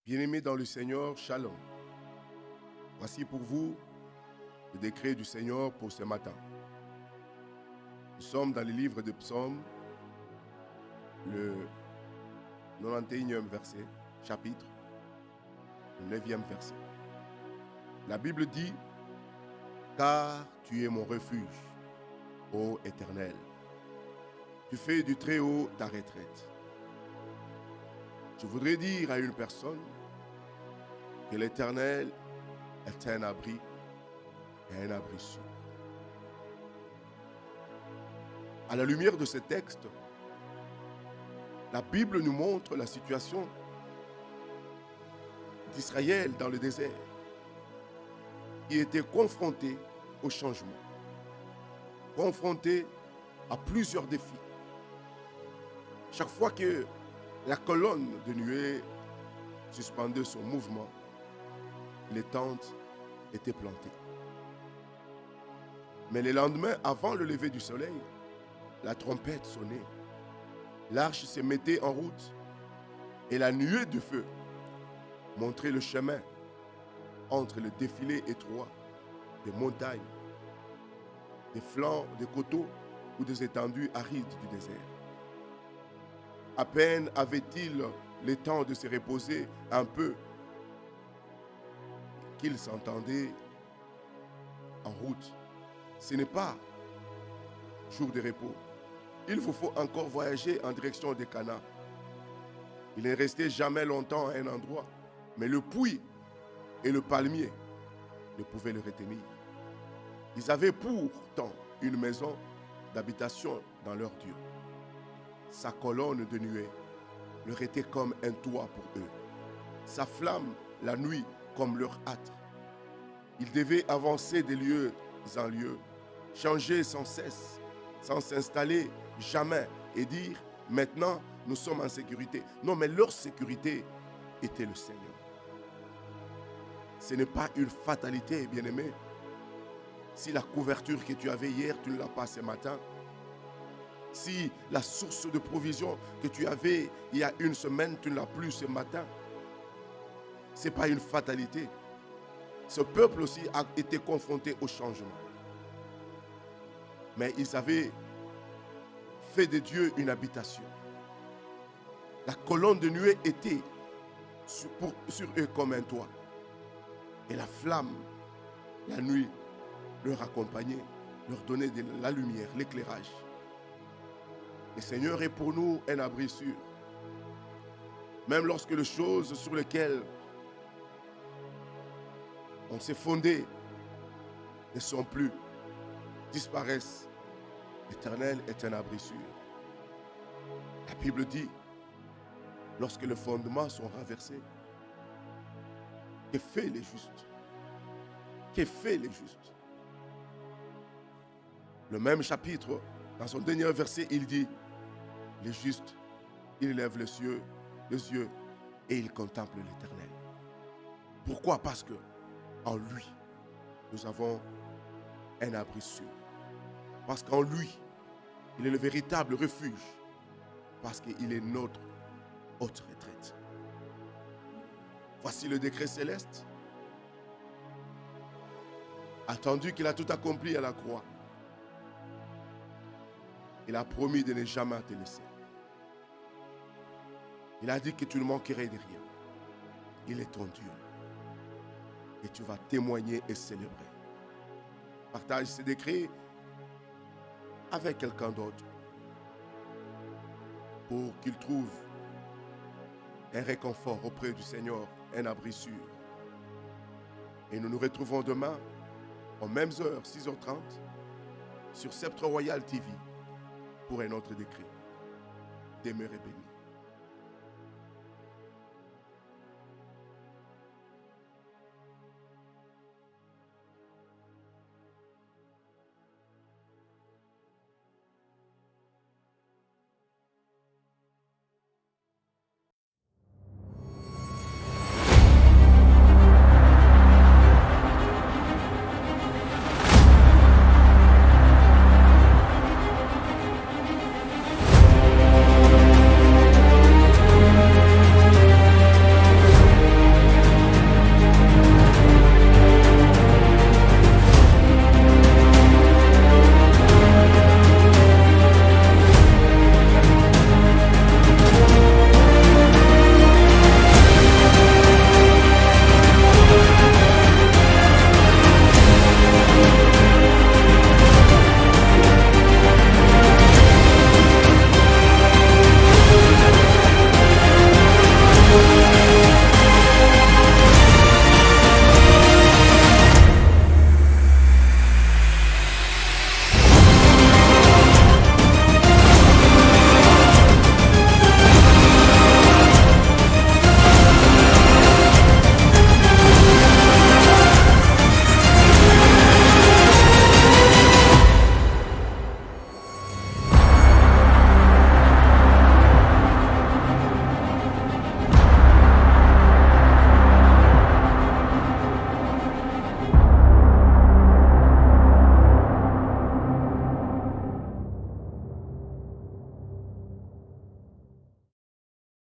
Bien-aimés dans le Seigneur, Shalom. Voici pour vous le décret du Seigneur pour ce matin. Nous sommes dans le livre de Psaumes, le 91e verset, chapitre, le 9e verset. La Bible dit, « Car tu es mon refuge, ô Éternel. Tu fais du Très-Haut ta retraite. » Je voudrais dire à une personne que l'Éternel est un abri et un abri sûr. À la lumière de ce texte, la Bible nous montre la situation d'Israël dans le désert, qui était confronté au changement, confronté à plusieurs défis. Chaque fois que la colonne de nuée suspendait son mouvement, les tentes étaient plantées. Mais le lendemain, avant le lever du soleil, la trompette sonnait. L'arche se mettait en route et la nuée de feu montrait le chemin entre le défilé étroit des montagnes, des flancs des coteaux ou des étendues arides du désert. À peine avait-il le temps de se reposer un peu qu'il s'entendait en route. Ce n'est pas jour de repos. Il vous faut encore voyager en direction de Canaan. Il n'est resté jamais longtemps à un endroit, mais le puits et le palmier ne pouvaient le retenir. Ils avaient pourtant une maison d'habitation dans leur Dieu. Sa colonne de nuée leur était comme un toit pour eux. Sa flamme, la nuit, comme leur âtre. Ils devaient avancer de lieu en lieu, changer sans cesse, sans s'installer jamais et dire « Maintenant, nous sommes en sécurité ». Non, mais leur sécurité était le Seigneur. Ce n'est pas une fatalité, bien-aimé. Si la couverture que tu avais hier, tu ne l'as pas ce matin. Si la source de provision que tu avais il y a une semaine, tu ne l'as plus ce matin. Ce n'est pas une fatalité. Ce peuple aussi a été confronté au changement. Mais ils avaient fait de Dieu une habitation. La colonne de nuée était sur eux comme un toit. Et la flamme, la nuit, leur accompagnait, leur donnait de la lumière, l'éclairage. Le Seigneur est pour nous un abri sûr. Même lorsque les choses sur lesquelles on s'est fondé ne sont plus, disparaissent, l'Éternel est un abri sûr. La Bible dit, lorsque les fondements sont renversés, que fait les justes? Que fait les justes? Le même chapitre, dans son dernier verset, il dit, les justes, ils lèvent les yeux et ils contemplent l'Éternel. Pourquoi? Parce que en lui, nous avons un abri sûr. Parce qu'en lui, il est le véritable refuge. Parce qu'il est notre haute retraite. Voici le décret céleste. Attendu qu'il a tout accompli à la croix, il a promis de ne jamais te laisser. Il a dit que tu ne manquerais de rien. Il est ton Dieu. Et tu vas témoigner et célébrer. Partage ces décrets avec quelqu'un d'autre pour qu'il trouve un réconfort auprès du Seigneur, un abri sûr. Et nous nous retrouvons demain aux mêmes heures, 6h30, sur Sceptre Royal TV pour un autre décret. Demeurez bénis.